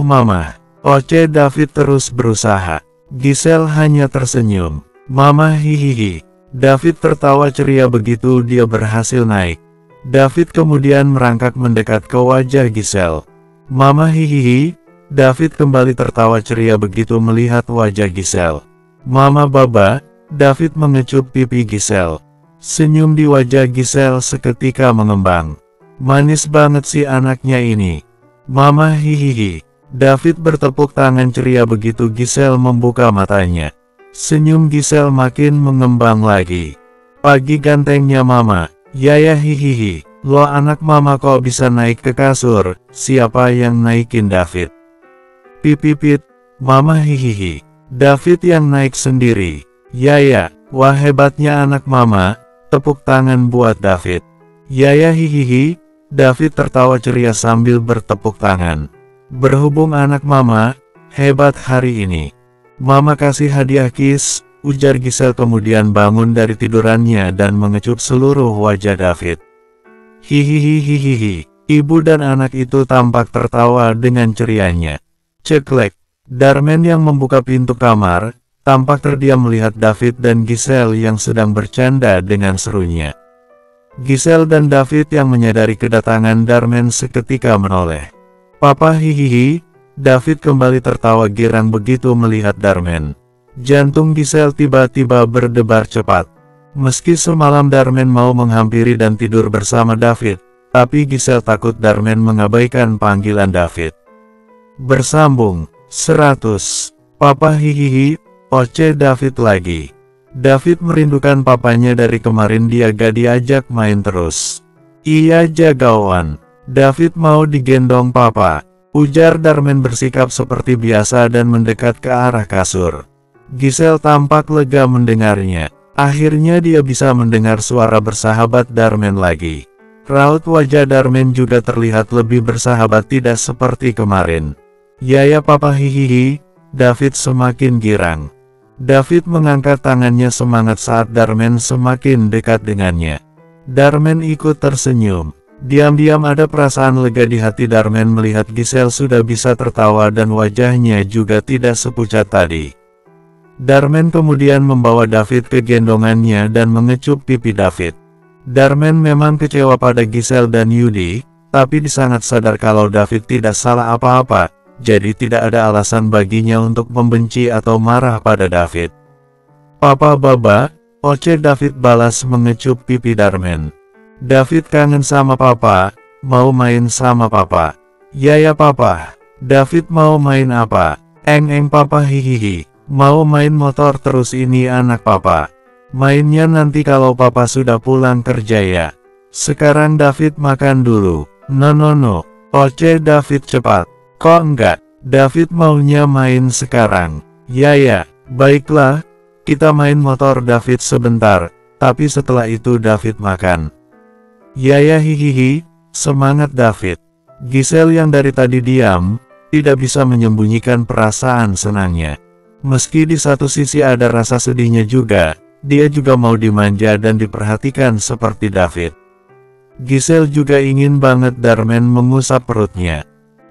Mama, Oce David terus berusaha. Giselle hanya tersenyum. Mama, hihihi. David tertawa ceria begitu dia berhasil naik. David kemudian merangkak mendekat ke wajah Giselle. Mama, hihihi. David kembali tertawa ceria begitu melihat wajah Giselle. Mama, Baba, David mengecup pipi Giselle. Senyum di wajah Giselle seketika mengembang. Manis banget si anaknya ini. Mama, hihihi. David bertepuk tangan ceria begitu Giselle membuka matanya. Senyum Giselle makin mengembang lagi. Pagi gantengnya Mama, Yaya, hihihi. Lo anak Mama kok bisa naik ke kasur, siapa yang naikin David? Pipipit, Mama, hihihi. David yang naik sendiri. Yaya, wah hebatnya anak Mama, tepuk tangan buat David. Yaya, hihihi. David tertawa ceria sambil bertepuk tangan. Berhubung anak Mama, hebat hari ini. Mama kasih hadiah kiss, ujar Giselle kemudian bangun dari tidurannya dan mengecup seluruh wajah David. Hihihihihihi, ibu dan anak itu tampak tertawa dengan cerianya. Ceklek, Darmen yang membuka pintu kamar, tampak terdiam melihat David dan Giselle yang sedang bercanda dengan serunya. Giselle dan David yang menyadari kedatangan Darmen seketika menoleh. Papa hihihi, David kembali tertawa girang begitu melihat Darmen. Jantung Giselle tiba-tiba berdebar cepat. Meski semalam Darmen mau menghampiri dan tidur bersama David, tapi Giselle takut Darmen mengabaikan panggilan David. Bersambung 100. Papa hihihi, oceh David lagi. David merindukan papanya dari kemarin dia gak diajak main terus. Iya jagawan, David mau digendong papa, ujar Darmen bersikap seperti biasa dan mendekat ke arah kasur. Giselle tampak lega mendengarnya. Akhirnya dia bisa mendengar suara bersahabat Darmen lagi. Raut wajah Darmen juga terlihat lebih bersahabat tidak seperti kemarin. Ya papa hihihi, David semakin girang. David mengangkat tangannya semangat saat Darmen semakin dekat dengannya. Darmen ikut tersenyum. Diam-diam ada perasaan lega di hati Darmen melihat Giselle sudah bisa tertawa dan wajahnya juga tidak sepucat tadi. Darmen kemudian membawa David ke gendongannya dan mengecup pipi David. Darmen memang kecewa pada Giselle dan Yudi, tapi sangat sadar kalau David tidak salah apa-apa. Jadi tidak ada alasan baginya untuk membenci atau marah pada David. Papa baba, oceh David balas mengecup pipi Darmen. David kangen sama papa, mau main sama papa. Ya papa, David mau main apa? Eng papa hihihi, mau main motor terus ini anak papa. Mainnya nanti kalau papa sudah pulang kerja ya. Sekarang David makan dulu. No, oceh David cepat. Kok enggak? David maunya main sekarang. Ya, baiklah. Kita main motor David sebentar, tapi setelah itu David makan. Ya hihihi, semangat David. Giselle yang dari tadi diam, tidak bisa menyembunyikan perasaan senangnya. Meski di satu sisi ada rasa sedihnya juga, dia juga mau dimanja dan diperhatikan seperti David. Giselle juga ingin banget Darmen mengusap perutnya.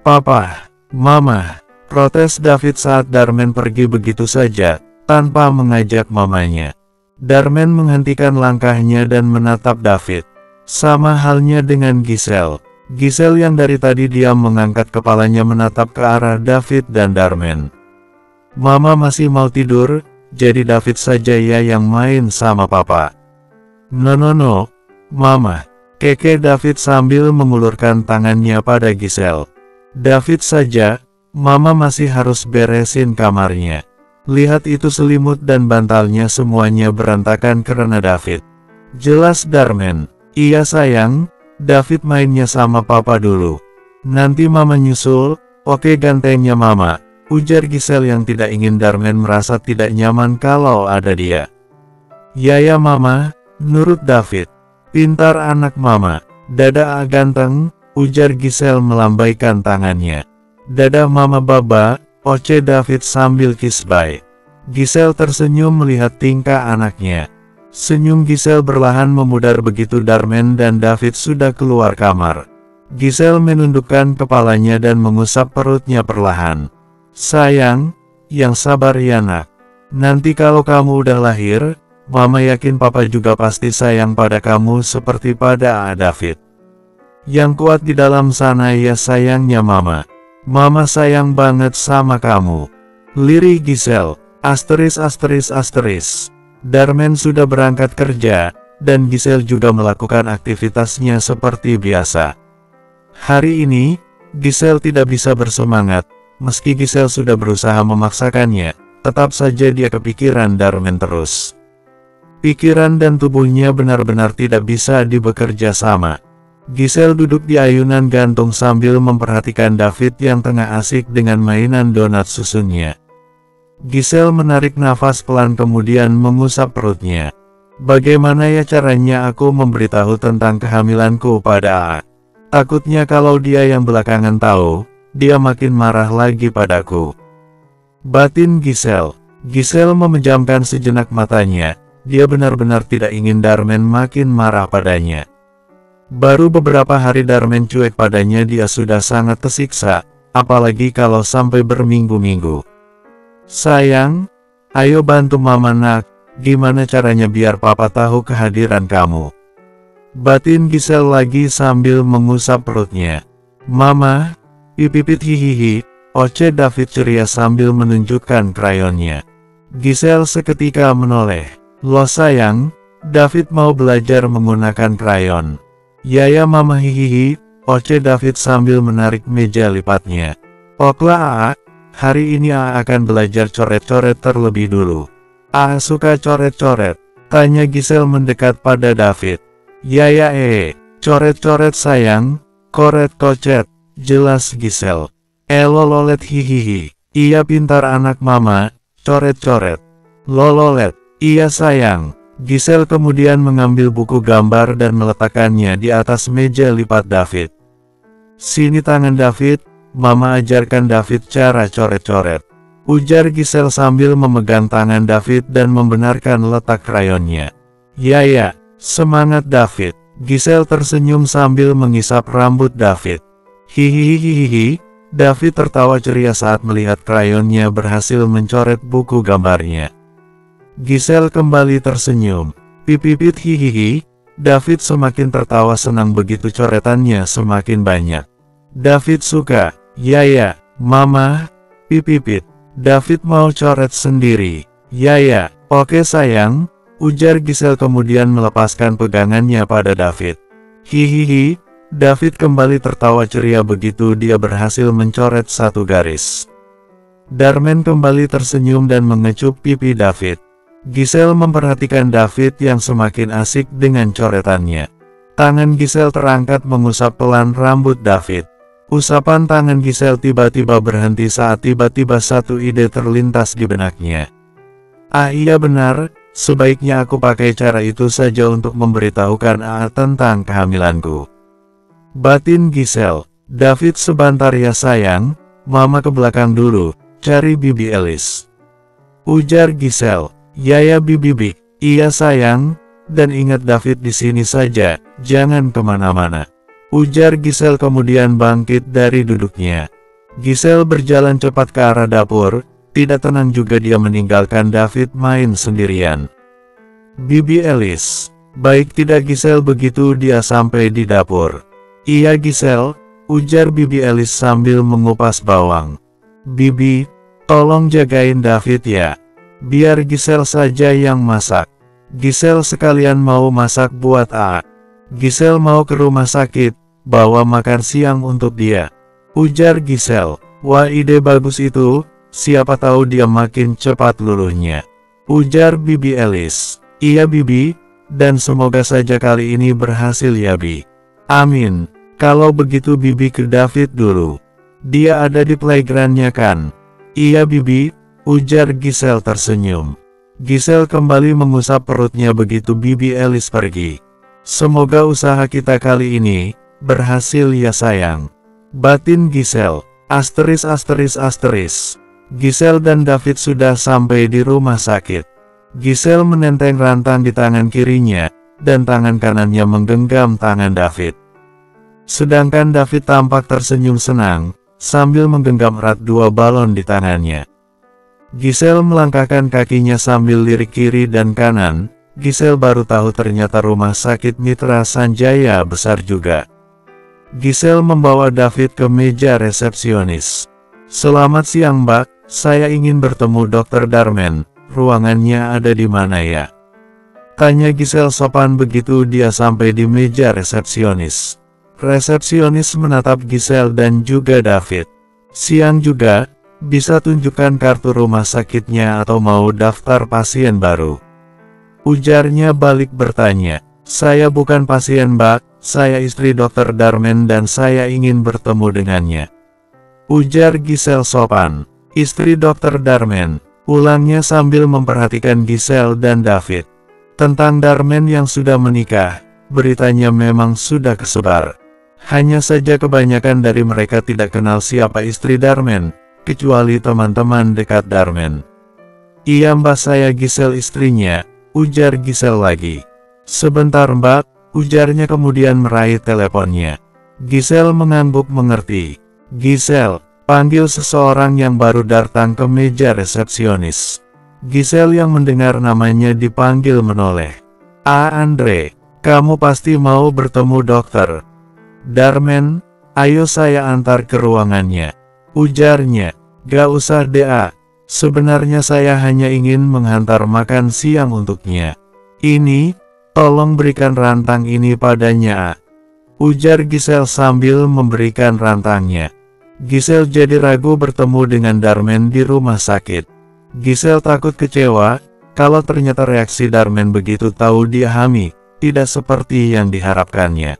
Papa, Mama, protes David saat Darmen pergi begitu saja, tanpa mengajak mamanya. Darmen menghentikan langkahnya dan menatap David. Sama halnya dengan Giselle. Giselle yang dari tadi diam mengangkat kepalanya menatap ke arah David dan Darmen. Mama masih mau tidur, jadi David saja ya yang main sama papa. No, Mama, keke David sambil mengulurkan tangannya pada Giselle. David saja, Mama masih harus beresin kamarnya. Lihat itu selimut dan bantalnya semuanya berantakan karena David. Jelas Darmen. Iya sayang, David mainnya sama papa dulu. Nanti Mama nyusul, oke gantengnya Mama, ujar Giselle yang tidak ingin Darmen merasa tidak nyaman kalau ada dia. Ya Mama, nurut David. Pintar anak Mama. Dadah ganteng, ujar Giselle melambaikan tangannya. Dadah Mama baba, oceh David sambil kiss bye. Giselle tersenyum melihat tingkah anaknya. Senyum Giselle berlahan memudar begitu Darmen dan David sudah keluar kamar. Giselle menundukkan kepalanya dan mengusap perutnya perlahan. Sayang, yang sabar ya nak. Nanti kalau kamu udah lahir, Mama yakin papa juga pasti sayang pada kamu seperti pada David. Yang kuat di dalam sana ya sayangnya Mama. Mama sayang banget sama kamu. Lirih Giselle. Asteris. Darmen sudah berangkat kerja, dan Giselle juga melakukan aktivitasnya seperti biasa. Hari ini, Giselle tidak bisa bersemangat. Meski Giselle sudah berusaha memaksakannya, tetap saja dia kepikiran Darmen terus. Pikiran dan tubuhnya benar-benar tidak bisa bekerja sama. Giselle duduk di ayunan gantung sambil memperhatikan David yang tengah asik dengan mainan donat susunnya. Giselle menarik nafas pelan kemudian mengusap perutnya. Bagaimana ya caranya aku memberitahu tentang kehamilanku pada A? Takutnya kalau dia yang belakangan tahu, dia makin marah lagi padaku. Batin Giselle. Giselle memejamkan sejenak matanya, dia benar-benar tidak ingin Darmen makin marah padanya. Baru beberapa hari Darmen cuek padanya dia sudah sangat tersiksa, apalagi kalau sampai berminggu-minggu. Sayang, ayo bantu mama nak, gimana caranya biar papa tahu kehadiran kamu? Batin Giselle lagi sambil mengusap perutnya. Mama, pipipit hihihi, Oce David ceria sambil menunjukkan krayonnya. Giselle seketika menoleh. Loh sayang, David mau belajar menggunakan krayon. Ya mama hihihi, Oce David sambil menarik meja lipatnya. Oklah Aa, hari ini Aa akan belajar coret-coret terlebih dulu. Aa suka coret-coret, tanya Giselle mendekat pada David. Ya coret-coret sayang, koret kocet, jelas Giselle. Lololet hihihi, iya pintar anak mama, coret-coret. Lololet. Iya sayang, Giselle kemudian mengambil buku gambar dan meletakkannya di atas meja lipat David. Sini tangan David, mama ajarkan David cara coret-coret. Ujar Giselle sambil memegang tangan David dan membenarkan letak krayonnya. Ya, semangat David, Giselle tersenyum sambil mengisap rambut David. Hihihihihi, David tertawa ceria saat melihat krayonnya berhasil mencoret buku gambarnya. Giselle kembali tersenyum. Pipipit hihihi, David semakin tertawa senang begitu coretannya semakin banyak. David suka, ya, mama, pipipit. David mau coret sendiri. Ya, oke sayang, ujar Giselle kemudian melepaskan pegangannya pada David. Hihihi, David kembali tertawa ceria begitu dia berhasil mencoret satu garis. Darmen kembali tersenyum dan mengecup pipi David. Giselle memperhatikan David yang semakin asik dengan coretannya. Tangan Giselle terangkat mengusap pelan rambut David. Usapan tangan Giselle tiba-tiba berhenti saat tiba-tiba satu ide terlintas di benaknya. Ah iya benar, sebaiknya aku pakai cara itu saja untuk memberitahukan Aa tentang kehamilanku. Batin Giselle. David sebentar ya sayang, mama ke belakang dulu, cari Bibi Alice. Ujar Giselle. Ya Bibi, iya sayang, dan ingat David di sini saja, jangan kemana-mana. Ujar Giselle kemudian bangkit dari duduknya. Giselle berjalan cepat ke arah dapur, tidak tenang juga dia meninggalkan David main sendirian. Bibi Alice, baik tidak Giselle begitu dia sampai di dapur. Iya Giselle, ujar Bibi Alice sambil mengupas bawang. Bibi, tolong jagain David ya. Biar Giselle saja yang masak. Giselle sekalian mau masak buat Aa. Giselle mau ke rumah sakit, bawa makan siang untuk dia. Ujar Giselle. Wah ide bagus itu, siapa tahu dia makin cepat luluhnya. Ujar Bibi Alice. Iya Bibi, dan semoga saja kali ini berhasil ya Bi. Amin. Kalau begitu Bibi ke David dulu. Dia ada di playgroundnya kan? Iya Bibi. Ujar Giselle tersenyum. Giselle kembali mengusap perutnya begitu Bibi Alice pergi. Semoga usaha kita kali ini berhasil ya sayang. Batin Giselle. Asteris. Giselle dan David sudah sampai di rumah sakit. Giselle menenteng rantang di tangan kirinya, dan tangan kanannya menggenggam tangan David. Sedangkan David tampak tersenyum senang, sambil menggenggam erat dua balon di tangannya. Giselle melangkahkan kakinya sambil lirik kiri dan kanan. Giselle baru tahu ternyata rumah sakit Mitra Sanjaya besar juga. Giselle membawa David ke meja resepsionis. Selamat siang Mbak, saya ingin bertemu Dr. Darmen, ruangannya ada di mana ya? Tanya Giselle sopan begitu dia sampai di meja resepsionis. Resepsionis menatap Giselle dan juga David. Siang juga. Bisa tunjukkan kartu rumah sakitnya atau mau daftar pasien baru? Ujarnya balik bertanya. Saya bukan pasien Mbak, saya istri Dr. Darmen dan saya ingin bertemu dengannya. Ujar Giselle sopan. Istri Dr. Darmen, ulangnya sambil memperhatikan Giselle dan David. Tentang Darmen yang sudah menikah, beritanya memang sudah kesebar. Hanya saja kebanyakan dari mereka tidak kenal siapa istri Darmen, kecuali teman-teman dekat Darmen. Iya mbak, saya Giselle istrinya, ujar Giselle lagi. Sebentar mbak, ujarnya kemudian meraih teleponnya. Giselle mengangguk mengerti. Giselle, panggil seseorang yang baru datang ke meja resepsionis. Giselle yang mendengar namanya dipanggil menoleh. Andre, kamu pasti mau bertemu dokter. Darmen, ayo saya antar ke ruangannya, ujarnya. Gak usah deh, sebenarnya saya hanya ingin menghantar makan siang untuknya. Ini, tolong berikan rantang ini padanya, ujar Giselle sambil memberikan rantangnya. Giselle jadi ragu bertemu dengan Darmen di rumah sakit. Giselle takut kecewa, kalau ternyata reaksi Darmen begitu tahu dia hamil, tidak seperti yang diharapkannya.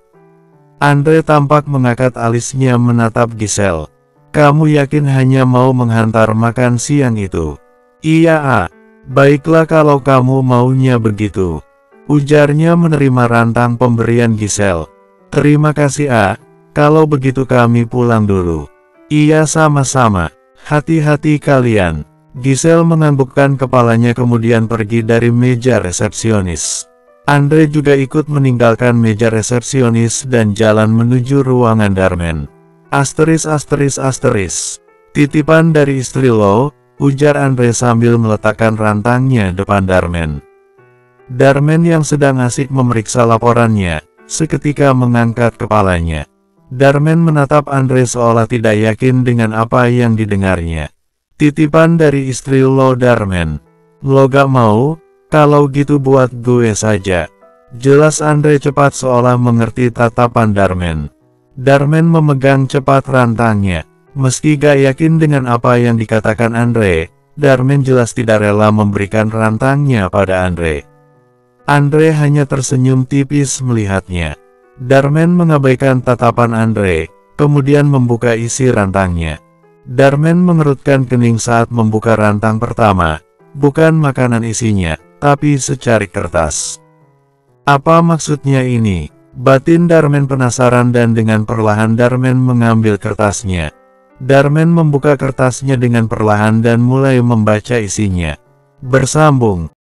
Andre tampak mengangkat alisnya menatap Giselle. Kamu yakin hanya mau menghantar makan siang itu? Iya, baiklah kalau kamu maunya begitu, ujarnya menerima rantang pemberian Giselle. Terima kasih kalau begitu kami pulang dulu. Iya sama-sama, hati-hati kalian. Giselle menganggukkan kepalanya kemudian pergi dari meja resepsionis. Andre juga ikut meninggalkan meja resepsionis dan jalan menuju ruangan Darmen. Asteris. Titipan dari istri lo, ujar Andre sambil meletakkan rantangnya depan Darmen. Darmen yang sedang asik memeriksa laporannya, seketika mengangkat kepalanya. Darmen menatap Andre seolah tidak yakin dengan apa yang didengarnya. Titipan dari istri lo Darmen. Lo gak mau? Kalau gitu buat gue saja. Jelas Andre cepat seolah mengerti tatapan Darmen. Darmen memegang cepat rantangnya. Meski gak yakin dengan apa yang dikatakan Andre, Darmen jelas tidak rela memberikan rantangnya pada Andre. Andre hanya tersenyum tipis melihatnya. Darmen mengabaikan tatapan Andre, kemudian membuka isi rantangnya. Darmen mengerutkan kening saat membuka rantang pertama. Bukan makanan isinya, tapi secari kertas. Apa maksudnya ini? Batin Darmen penasaran dan dengan perlahan Darmen mengambil kertasnya. Darmen membuka kertasnya dengan perlahan dan mulai membaca isinya. Bersambung.